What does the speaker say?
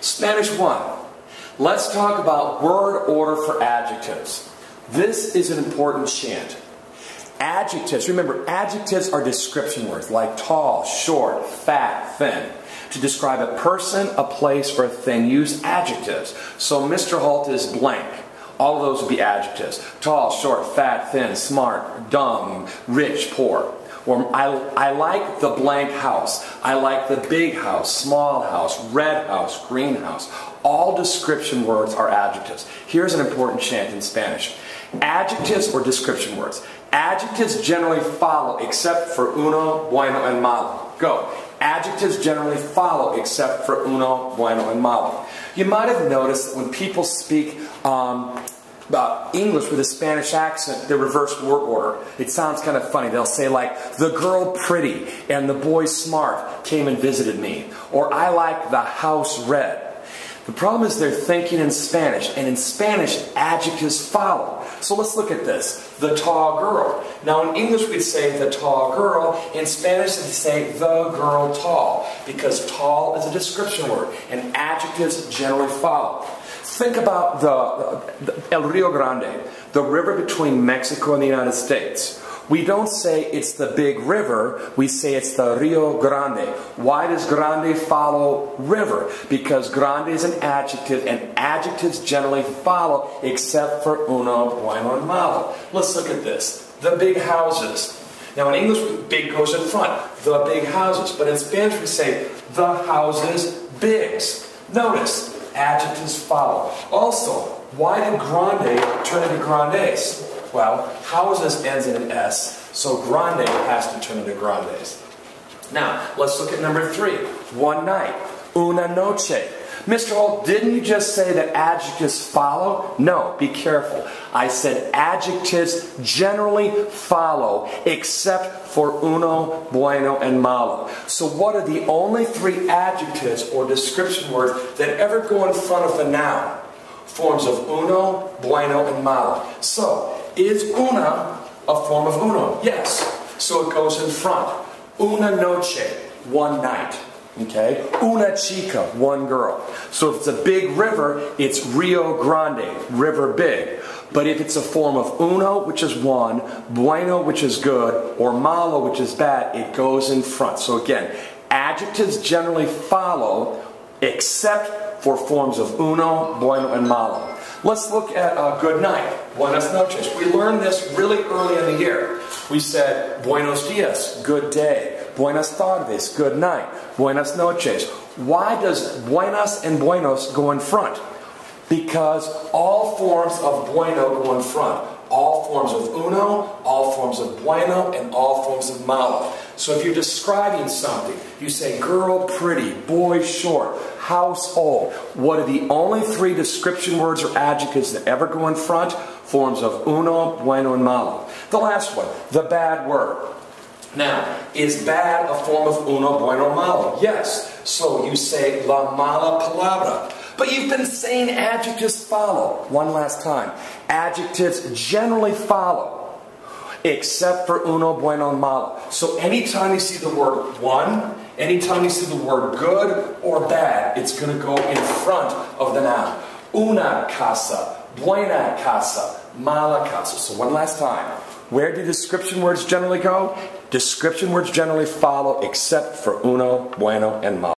Spanish 1. Let's talk about word order for adjectives. This is an important chant. Adjectives, remember, adjectives are description words like tall, short, fat, thin. To describe a person, a place, or a thing, use adjectives. So Mr. Holt is blank. All of those would be adjectives. Tall, short, fat, thin, smart, dumb, rich, poor. Or I like the blank house. I like the big house, small house, red house, green house. All description words are adjectives. Here's an important chant in Spanish. Adjectives or description words. Adjectives generally follow except for uno, bueno, and malo. Go. Adjectives generally follow except for uno, bueno, and malo. You might have noticed that when people speak English with a Spanish accent, they reverse word order. It sounds kind of funny. They'll say like, the girl pretty and the boy smart came and visited me. Or I like the house red. The problem is they're thinking in Spanish, and in Spanish, adjectives follow. So let's look at this. The tall girl. Now in English we'd say the tall girl. In Spanish we'd say the girl tall, because tall is a description word, and adjectives generally follow. Think about the El Rio Grande, the river between Mexico and the United States. We don't say it's the big river, we say it's the Rio Grande. Why does grande follow river? Because grande is an adjective, and adjectives generally follow except for uno, bueno, and malo. Let's look at this. The big houses. Now in English, big goes in front. The big houses. But in Spanish we say the houses, bigs. Notice, adjectives follow. Also, why did grande turn into grandes? Well, houses ends in an S, so grande has to turn into grandes. Now, let's look at number 3. One night. Una noche. Mr. Holt, didn't you just say that adjectives follow? No, be careful. I said adjectives generally follow except for uno, bueno, and malo. So what are the only 3 adjectives or description words that ever go in front of the noun? Forms of uno, bueno, and malo. So, is una a form of uno? Yes. So it goes in front. Una noche, one night. Okay? Una chica, one girl. So if it's a big river, it's Rio Grande, river big. But if it's a form of uno, which is one, bueno, which is good, or malo, which is bad, it goes in front. So again, adjectives generally follow except for forms of uno, bueno, and malo. Let's look at good night. Buenas noches. We learned this really early in the year. We said buenos dias, good day. Buenas tardes, good night. Buenas noches. Why does buenas and buenos go in front? Because all forms of bueno go in front. All forms of uno, all forms of bueno, and all forms of malo. So if you're describing something, you say girl pretty, boy short, house old. What are the only 3 description words or adjectives that ever go in front? Forms of uno, bueno, and malo. The last one, the bad word. Now, is bad a form of uno, bueno, malo? Yes. So you say la mala palabra. But you've been saying adjectives follow. One last time. Adjectives generally follow, except for uno, bueno, and malo. So anytime you see the word one, anytime you see the word good or bad, it's going to go in front of the noun. Una casa, buena casa, mala casa. So one last time. Where do description words generally go? Description words generally follow except for uno, bueno, and malo.